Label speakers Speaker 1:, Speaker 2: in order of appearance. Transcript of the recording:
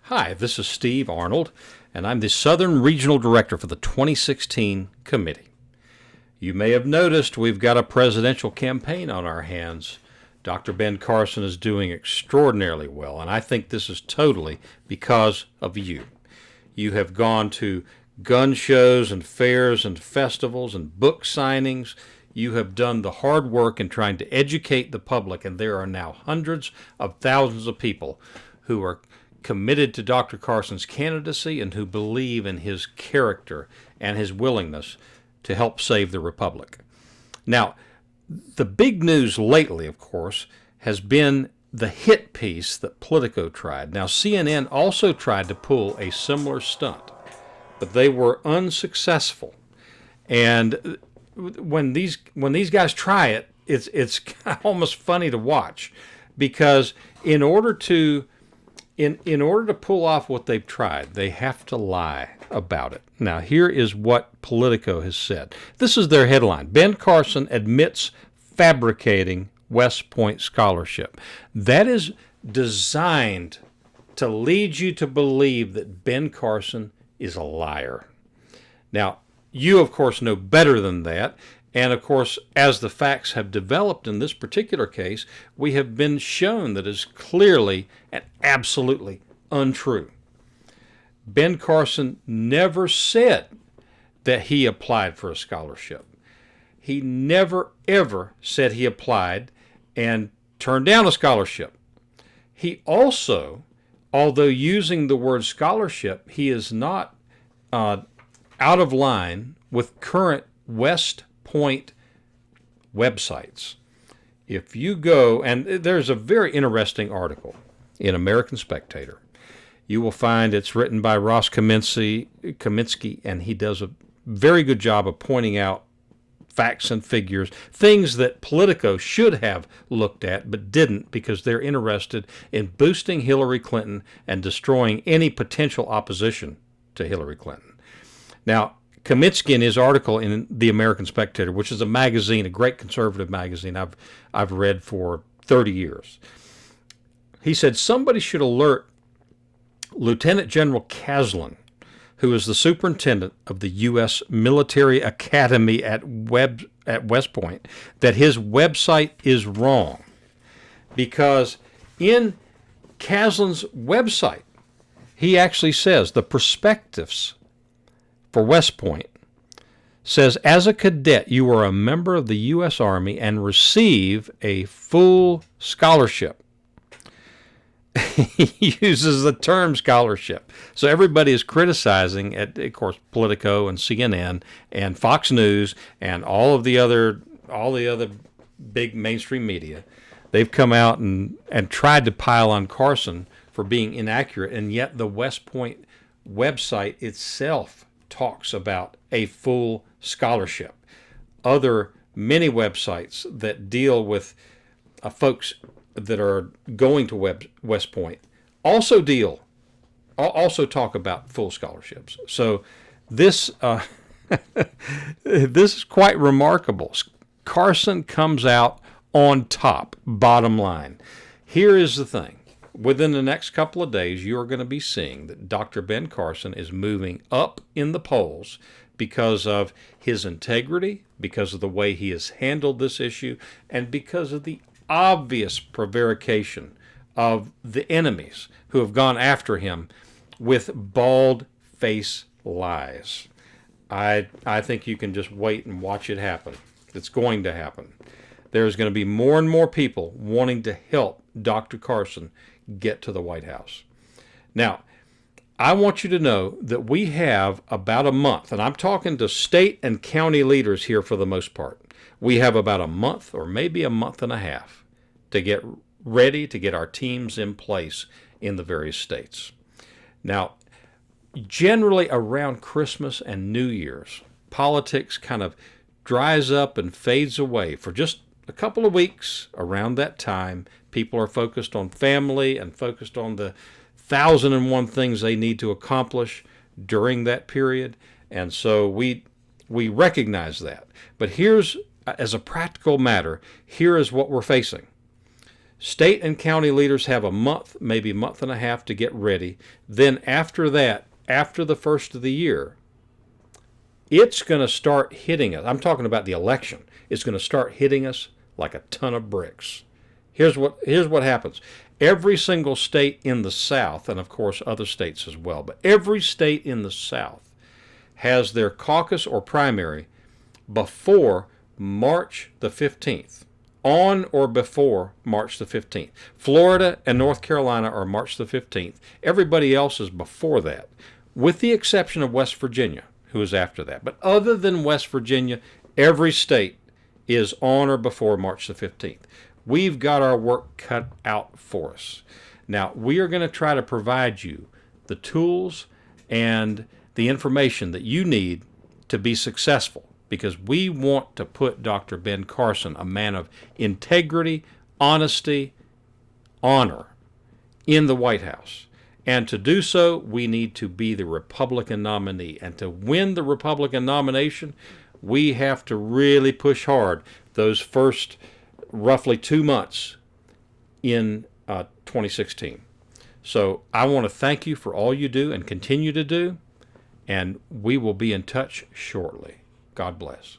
Speaker 1: Hi, this is Steve Arnold, and I'm the Southern Regional Director for the 2016 committee. You may have noticed we've got a presidential campaign on our hands. Dr. Ben Carson is doing extraordinarily well, and I think this is totally because of you. You have gone to gun shows and fairs and festivals and book signings. You have done the hard work in trying to educate the public, and there are now hundreds of thousands of people who are committed to Dr. Carson's candidacy and who believe in his character and his willingness to help save the republic. Now, the big news lately, of course, has been the hit piece that Politico tried. Now, CNN also tried to pull a similar stunt, but they were unsuccessful. And when these guys try it, it's almost funny to watch, because in order to pull off what they've tried, they have to lie about it. Now, here is what Politico has said. This is their headline: Ben Carson admits fabricating West Point scholarship. That is designed to lead you to believe that Ben Carson is a liar. Now, you, of course, know better than that. And, of course, as the facts have developed in this particular case, we have been shown that is clearly and absolutely untrue. Ben Carson never said that he applied for a scholarship. He never, ever said he applied and turned down a scholarship. He also, although using the word scholarship, he is not out of line with current West Point websites. If you go, and there's a very interesting article in American Spectator. You will find it's written by Ross Kaminsky, and he does a very good job of pointing out facts and figures, things that Politico should have looked at but didn't, because they're interested in boosting Hillary Clinton and destroying any potential opposition to Hillary Clinton. Now, Kaminsky, in his article in the American Spectator, which is a magazine, a great conservative magazine I've read for 30 years, he said somebody should alert Lieutenant General Caslin, who is the superintendent of the U.S. Military Academy at West Point, that his website is wrong. Because in Caslin's website, he actually says the prospectus for West Point says, as a cadet, you are a member of the U.S. Army and receive a full scholarship. He uses the term scholarship. So everybody is criticizing, of course, Politico and CNN and Fox News and all the other big mainstream media. They've come out and tried to pile on Carson for being inaccurate, and yet the West Point website itself talks about a full scholarship. Many websites that deal with folks that are going to West Point also talk about full scholarships. So this this is quite remarkable. Carson comes out on top, bottom line. Here is the thing. Within the next couple of days, you are going to be seeing that Dr. Ben Carson is moving up in the polls because of his integrity, because of the way he has handled this issue, and because of the obvious prevarication of the enemies who have gone after him with bald-faced lies. I think you can just wait and watch it happen. It's going to happen. There's going to be more and more people wanting to help Dr. Carson get to the White House. Now, I want you to know that we have about a month, and I'm talking to state and county leaders here for the most part. We have about a month or maybe a month and a half to get ready to get our teams in place in the various states. Now, generally around Christmas and New Year's, politics kind of dries up and fades away for just a couple of weeks. Around that time, people are focused on family and focused on the 1,001 things they need to accomplish during that period. And so we recognize that. But here's, as a practical matter, here is what we're facing. State and county leaders have a month, maybe a month and a half to get ready. Then after that, after the first of the year, it's going to start hitting us. I'm talking about the election. It's going to start hitting us like a ton of bricks. Here's what happens. Every single state in the South, and of course other states as well, but every state in the South has their caucus or primary before March the 15th. On or before March the 15th. Florida and North Carolina are March the 15th. Everybody else is before that, with the exception of West Virginia, who is after that. But other than West Virginia, every state is on or before March the 15th. We've got our work cut out for us. Now, we are going to try to provide you the tools and the information that you need to be successful, because we want to put Dr. Ben Carson, a man of integrity, honesty, honor, in the White House. And to do so, we need to be the Republican nominee. And to win the Republican nomination, we have to really push hard those first roughly 2 months in 2016. So I want to thank you for all you do and continue to do, and we will be in touch shortly. God bless.